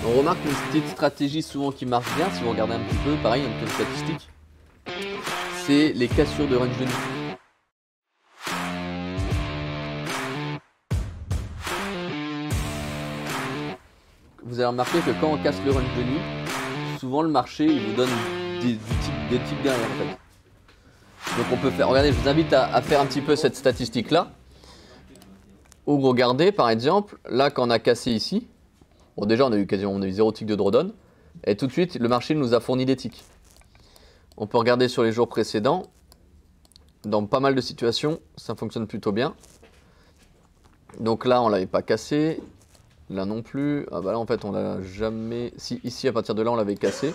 On remarque une petite stratégie souvent qui marche bien, si vous regardez un petit peu, pareil, un peu de statistique, c'est les cassures de range de nuit. Vous avez remarqué que quand on casse le range de nuit, souvent le marché il vous donne des types derrière en fait. Donc on peut faire, regardez, je vous invite à faire un petit peu cette statistique là. Ou regardez par exemple, là quand on a cassé ici, bon déjà on a eu 0 tick de drawdown, et tout de suite le marché nous a fourni des ticks. On peut regarder sur les jours précédents, dans pas mal de situations, ça fonctionne plutôt bien. Donc là on l'avait pas cassé, là non plus, ah bah là en fait on l'a jamais, si ici à partir de là on l'avait cassé.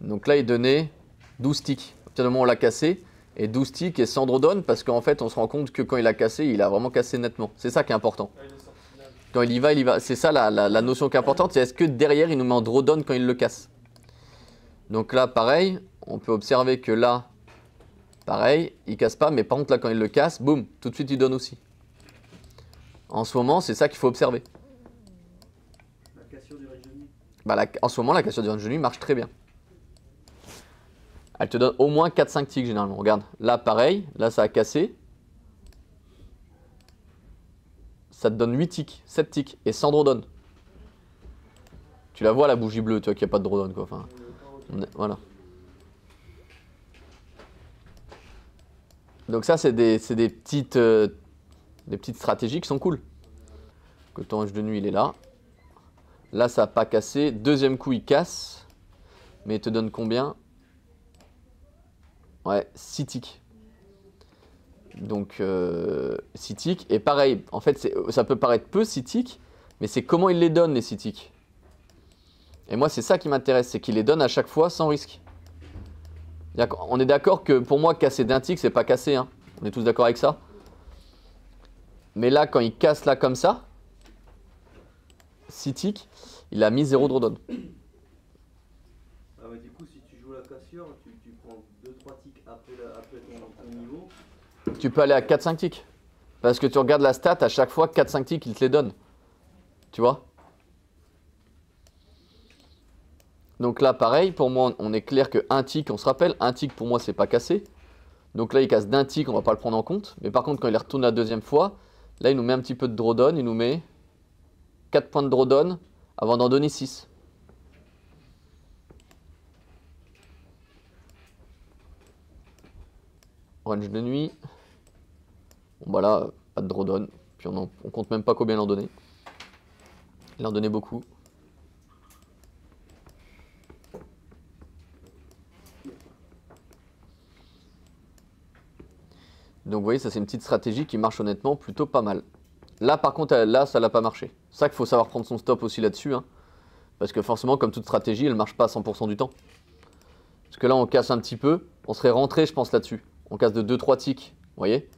Donc là il donnait 12 ticks, à partir du moment où on l'a cassé, et 12 ticks et sans drawdown parce qu'en fait on se rend compte que quand il a cassé, il a vraiment cassé nettement. C'est ça qui est important. Quand il y va, il y va. C'est ça la notion qui est importante, c'est est-ce que derrière il nous met en drawdown quand il le casse. Donc là pareil, on peut observer que là, pareil, il casse pas, mais par contre là quand il le casse, boum, tout de suite il donne aussi. En ce moment, c'est ça qu'il faut observer. La cassure du range de nuit. Bah, en ce moment, la cassure du range de nuit marche très bien. Elle te donne au moins 4-5 ticks généralement. Regarde, là pareil, là ça a cassé. Ça te donne 8 ticks, 7 ticks et sans drawdown. Tu la vois la bougie bleue, tu vois qu'il n'y a pas de drawdown quoi. Enfin, voilà. Donc ça c'est des petites stratégies qui sont cool. Que ton range de nuit il est là. Là ça n'a pas cassé. Deuxième coup il casse. Mais il te donne combien? Ouais, 6 ticks. Donc 6 ticks. Et pareil, en fait ça peut paraître peu 6 ticks, mais c'est comment il les donne les 6 ticks. Et moi c'est ça qui m'intéresse, c'est qu'il les donne à chaque fois sans risque. On est d'accord que pour moi casser d'un tick c'est pas casser, hein. On est tous d'accord avec ça. Mais là quand il casse là comme ça, 6 ticks, il a mis 0 drawdown. Ah ouais, du coup si tu joues la cassure, tu prends 2-3 ticks après ton niveau. Tu peux aller à 4-5 ticks. Parce que tu regardes la stat, à chaque fois 4-5 ticks il te les donne. Tu vois? Donc là pareil, pour moi on est clair que un tick, on se rappelle, un tick pour moi c'est pas cassé. Donc là il casse d'un tick, on va pas le prendre en compte. Mais par contre quand il retourne la deuxième fois, là il nous met un petit peu de drawdown, il nous met 4 points de drawdown avant d'en donner 6. Range de nuit. Bon bah là, pas de drawdown. Puis on compte même pas combien il en donnait. Il en donnait beaucoup. Donc vous voyez, ça c'est une petite stratégie qui marche honnêtement plutôt pas mal. Là par contre, là ça n'a pas marché. C'est ça qu'il faut savoir prendre son stop aussi là-dessus. Hein. Parce que forcément, comme toute stratégie, elle ne marche pas à 100% du temps. Parce que là on casse un petit peu, on serait rentré je pense là-dessus. On casse de 2-3 ticks, vous voyez.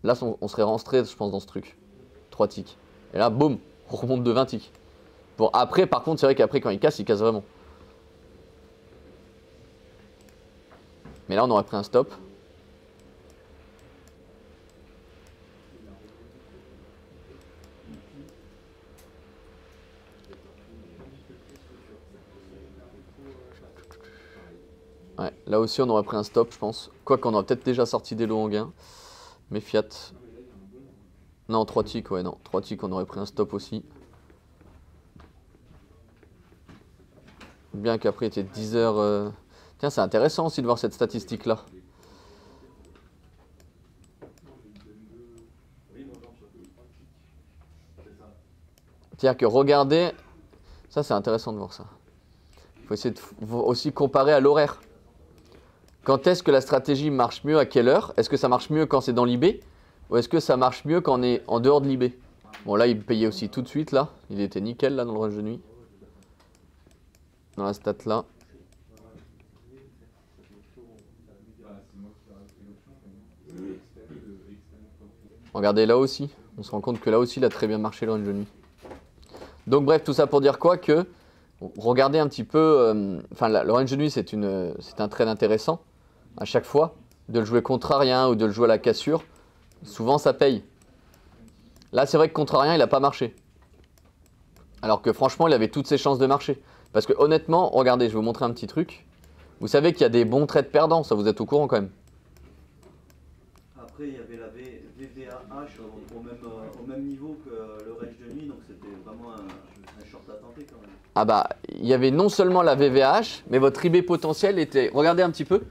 Là on serait rentré je pense dans ce truc. 3 ticks. Et là boum, on remonte de 20 ticks. Bon après par contre c'est vrai qu'après quand il casse vraiment. Mais là on aurait pris un stop. Ouais, là aussi on aurait pris un stop je pense. Quoique on aurait peut-être déjà sorti des lots en gain. Mais fiat. Non 3 ticks, ouais non. 3 ticks on aurait pris un stop aussi. Bien qu'après il était 10 heures. Tiens c'est intéressant aussi de voir cette statistique là. C'est-à-dire que regardez, ça c'est intéressant de voir ça. Il faut essayer de aussi comparer à l'horaire. Quand est-ce que la stratégie marche mieux, à quelle heure? Est-ce que ça marche mieux quand c'est dans l'IB? Ou est-ce que ça marche mieux quand on est en dehors de l'IB? Bon là il payait aussi tout de suite là, il était nickel là dans le range de nuit. Dans la stat là. Regardez là aussi, on se rend compte que là aussi il a très bien marché le range de nuit. Donc bref, tout ça pour dire quoi? Que regardez un petit peu, le range de nuit c'est un trade intéressant à chaque fois. De le jouer contrarien ou de le jouer à la cassure, souvent ça paye. Là c'est vrai que contrarien il n'a pas marché. Alors que franchement, il avait toutes ses chances de marcher. Parce que honnêtement, regardez, je vais vous montrer un petit truc. Vous savez qu'il y a des bons trades perdants, ça vous êtes au courant quand même. Après, il y avait la VVAH au même niveau que le range de nuit, donc c'était vraiment un short à tenter quand même. Ah bah, il y avait non seulement la VVAH, mais votre IB potentiel était... Regardez un petit peu.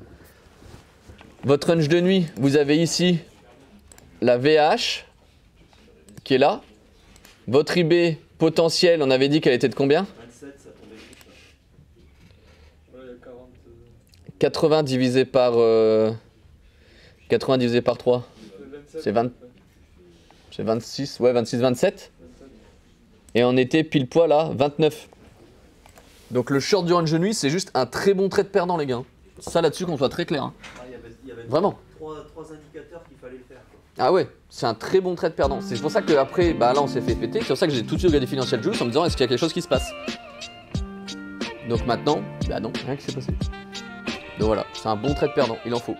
Votre range de nuit, vous avez ici la VAH qui est là. Votre IB potentiel, on avait dit qu'elle était de combien? 27, ça tombait vite. Ouais, 40. 80 divisé par 80 divisé par 3. C'est 20. C'est 26, ouais, 26, 27. Et on était pile poil à 29. Donc le short du range de nuit, c'est juste un très bon trade perdant, les gars. Ça là-dessus, qu'on soit très clair. Hein. Ah, il y avait Vraiment. trois indicateurs qu'il fallait le faire. Quoi. Ah ouais, c'est un très bon trade perdant. C'est pour ça qu'après, bah là on s'est fait péter. C'est pour ça que j'ai tout de suite regardé Financial Juice en me disant est-ce qu'il y a quelque chose qui se passe. Donc maintenant, bah non, rien qui s'est passé. Donc voilà, c'est un bon trade perdant, il en faut.